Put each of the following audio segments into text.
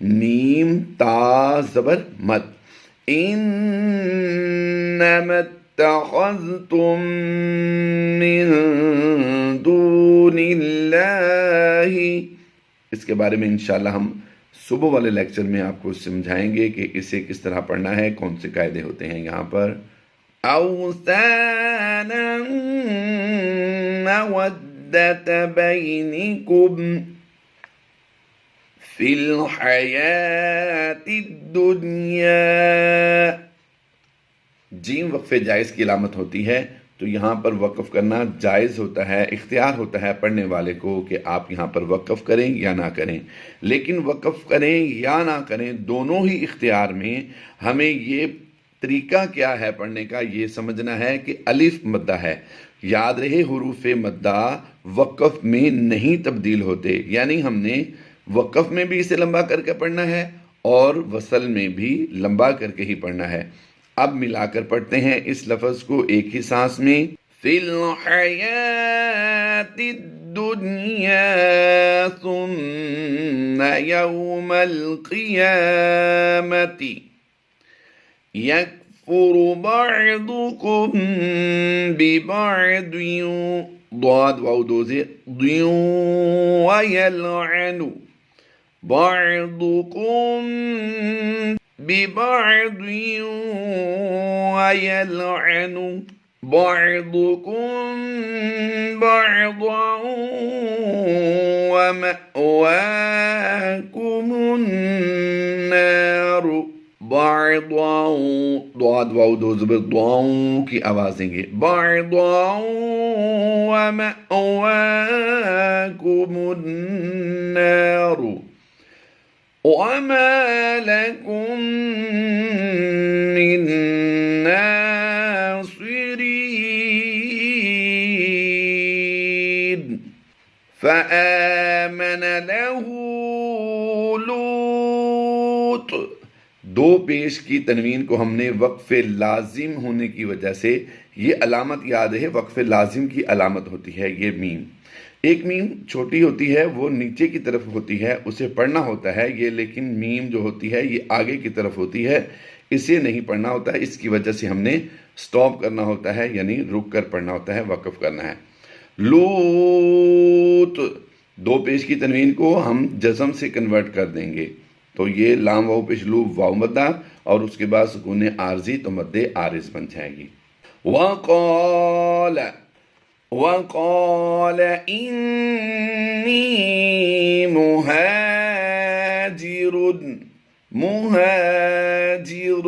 میم تا زبر مد، انما اتخذتم من دون اللہ، اس کے بارے میں انشاءاللہ ہم صبح والے لیکچر میں آپ کو سمجھائیں گے کہ اسے کس طرح پڑھنا ہے، کون سے قاعدے ہوتے ہیں یہاں پر۔ اوثانا مودۃ بینکم فی الحیات الدنیا، جیم وقف جائز کی علامت ہوتی ہے، تو یہاں پر وقف کرنا جائز ہوتا ہے، اختیار ہوتا ہے پڑھنے والے کو کہ آپ یہاں پر وقف کریں یا نہ کریں، لیکن وقف کریں یا نہ کریں دونوں ہی اختیار میں ہمیں یہ طریقہ کیا ہے پڑھنے کا یہ سمجھنا ہے کہ الف مدہ ہے، یاد رہے حروف مدہ وقف میں نہیں تبدیل ہوتے، یعنی ہم نے وقف میں بھی اسے لمبا کر کے پڑھنا ہے اور وصل میں بھی لمبا کر کے ہی پڑھنا ہے۔ اب ملا کر پڑھتے ہیں اس لفظ کو ایک ہی سانس میں، فی الحیات الدنیا ثم یوم القیامت یکفر بعضکم ببعض، ضاد واو دو زیر، ویلعن بعضکم ببعض ويلعن بعضكم بعضا ومأواكم النار، بعضا ضاد واو دو زبر ضاؤں کی آوازیں گے، بعضا ومأواكم النار وما لكم من ناصرين، فآمن له لوط، دو پیش کی تنوین کو ہم نے وقف لازم ہونے کی وجہ سے، یہ علامت یاد ہے وقف لازم کی علامت ہوتی ہے یہ میم، ایک میم چھوٹی ہوتی ہے وہ نیچے کی طرف ہوتی ہے اسے پڑھنا ہوتا ہے یہ، لیکن میم جو ہوتی ہے یہ آگے کی طرف ہوتی ہے اسے نہیں پڑھنا ہوتا ہے، اس کی وجہ سے ہم نے سٹاپ کرنا ہوتا ہے، یعنی رک کر پڑھنا ہوتا ہے، وقف کرنا ہے۔ لوط، دو پیش کی تنوین کو ہم جزم سے کنورٹ کر دیں گے، تو یہ لام واو پیش لو واو مدہ اور اس کے بعد سکون عارضی تو مد عارض بن جائے گی۔ وقال انی مہاجر، مہاجر،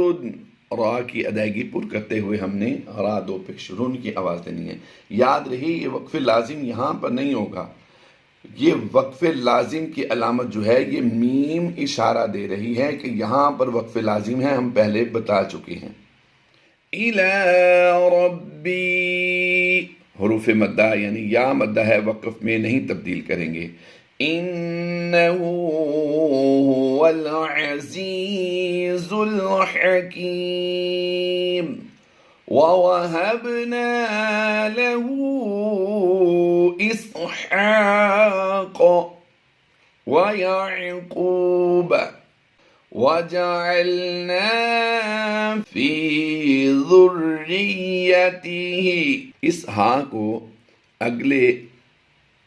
را کی ادائیگی پر کرتے ہوئے ہم نے را دو پیش رون کی آواز دینی ہے، یاد رہی یہ وقف لازم یہاں پر نہیں ہوگا، یہ وقف لازم کی علامت جو ہے یہ میم اشارہ دے رہی ہے کہ یہاں پر وقف لازم ہے، ہم پہلے بتا چکے ہیں۔ الی ربی، حروف مدہ یعنی یا مدہ ہے وقف میں نہیں تبدیل کریں گے، انہو هو العزیز الحکیم، وَوَهَبْنَا لَهُ إِسْحَاقَ وَيَعْقُوبَ وَجَعَلْنَا فِي ذُرِّيَّتِهِ، اس ہا کو اگلے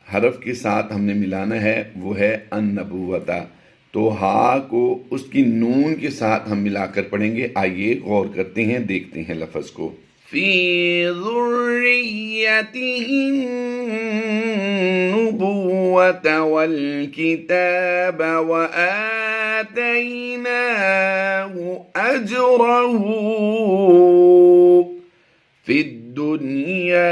حرف کے ساتھ ہم نے ملانا ہے، وہ ہے النبوتہ، تو ہا کو اس کی نون کے ساتھ ہم ملا کر پڑھیں گے، آئیے غور کرتے ہیں، دیکھتے ہیں لفظ کو، فی ذُرِّيَّتِهِ النُّبُوَّةَ وَالْكِتَابَ وَآتَيْنَاهُ أَجْرَهُ فِي الدُّنْيَا،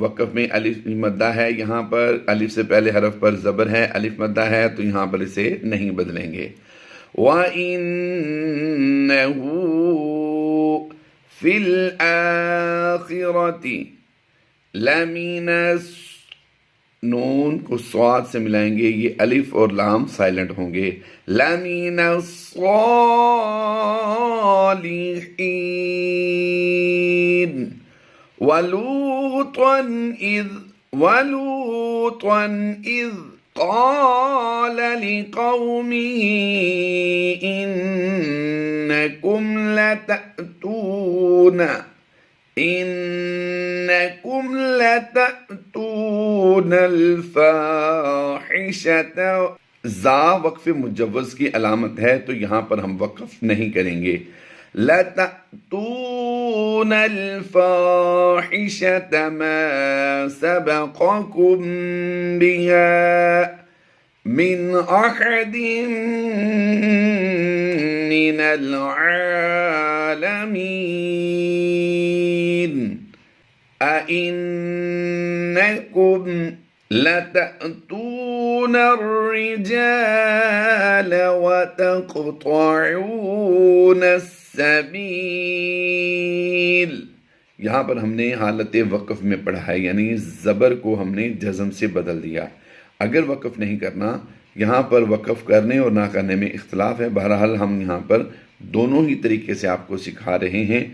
وقف میں الف مدہ ہے، یہاں پر الف سے پہلے حرف پر زبر ہے، الف مدہ ہے تو یہاں پر اسے نہیں بدلیں گے، وَإِنَّهُ فِي الْآخِرَةِ لَمِنَ، نون کو صاد سے ملائیں گے، یہ الف اور لام سائلنٹ ہوں گے، لَمِنَ الصَّالِحِينَ، وَلُوطًا إِذْ قال لقومه إنكم لتأتون الفاحشة. زا وقف مجوز کی علامت ہے تو یہاں پر ہم وقف نہیں کریں گے. لتأتون الفاحشة ما سبقكم بها من أحد من العالمين. أئنكم لتأتون الرجال وتقطعون السبيل. یہاں پر ہم نے حالت وقف میں پڑھا ہے، یعنی زبر کو ہم نے جزم سے بدل دیا. اگر وقف نہیں کرنا، یہاں پر وقف کرنے اور نہ کرنے میں اختلاف ہے. بہرحال ہم یہاں پر دونوں ہی طریقے سے آپ کو سکھا رہے ہیں.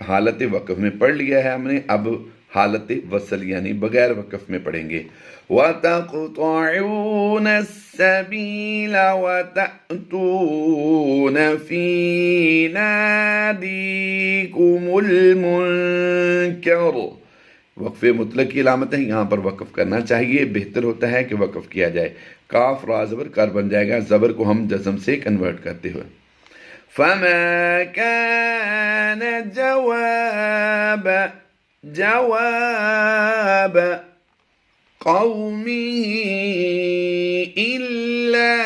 حالت وقف میں پڑھ لیا ہے ہم نے، اب حالت وصل یعنی بغیر وقف میں پڑھیں گے. وَتَقْطَعُونَ السَّبِيلَ وَتَأْتُونَ فِي نَادِيكُمُ الْمُنْكَرُ. وقف مطلق کی علامت ہے، یہاں پر وقف کرنا چاہیے، بہتر ہوتا ہے کہ وقف کیا جائے. کاف را زبر کر بن جائے گا، زبر کو ہم جزم سے کنورٹ کرتے ہوئے. فَمَا كَانَ جَوَابَ قَوْمِهِ إِلَّا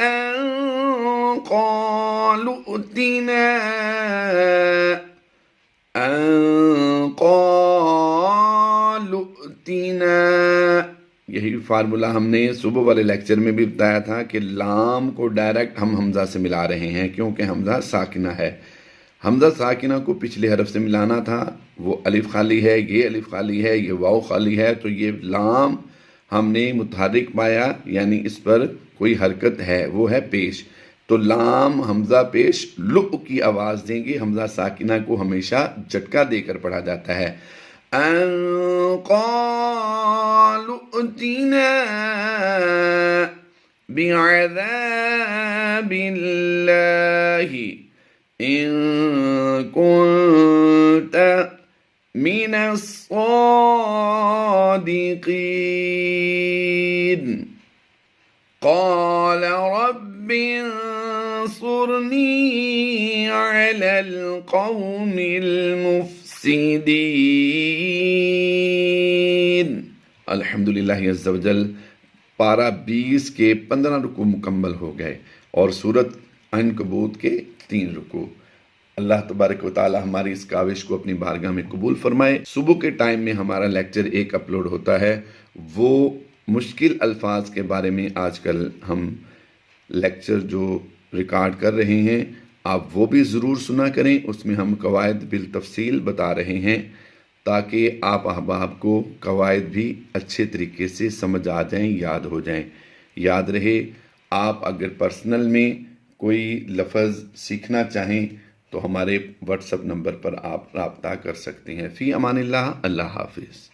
أَن قَالُوا ائْتِنَا. یہی فارمولہ ہم نے صبح والے لیکچر میں بھی بتایا تھا کہ لام کو ڈائریکٹ ہم حمزہ سے ملا رہے ہیں کیونکہ حمزہ ساکنہ ہے. حمزہ ساکنہ کو پچھلے حرف سے ملانا تھا، وہ الف خالی ہے، یہ الف خالی ہے، یہ واو خالی ہے، تو یہ لام ہم نے متحرک پایا، یعنی اس پر کوئی حرکت ہے، وہ ہے پیش. تو لام حمزہ پیش لُ کی آواز دیں گے. حمزہ ساکنہ کو ہمیشہ جھٹکا دے کر پڑھا جاتا ہے. ان قالوا ائتنا بعذاب اللہ ان كنت من الصادقين. قال رب انصرني على القوم المفسدين. الحمدللہ عز وجل. پارہ 20 کے 15 رکوع مکمل ہو گئے اور سورت عنکبوت کے 3 رکوع. اللہ تبارک و تعالی ہماری اس کاوش کو اپنی بارگاہ میں قبول فرمائے. صبح کے ٹائم میں ہمارا لیکچر ایک اپلوڈ ہوتا ہے، وہ مشکل الفاظ کے بارے میں آج کل ہم لیکچر جو ریکارڈ کر رہے ہیں آپ وہ بھی ضرور سنا کریں. اس میں ہم قواعد بالتفصیل بتا رہے ہیں تاکہ آپ احباب کو قواعد بھی اچھے طریقے سے سمجھ آ جائیں، یاد ہو جائیں. یاد رہے، آپ اگر پرسنل میں کوئی لفظ سیکھنا چاہیں تو ہمارے واٹس ایپ نمبر پر آپ رابطہ کر سکتے ہیں. فی امان اللہ. اللہ حافظ.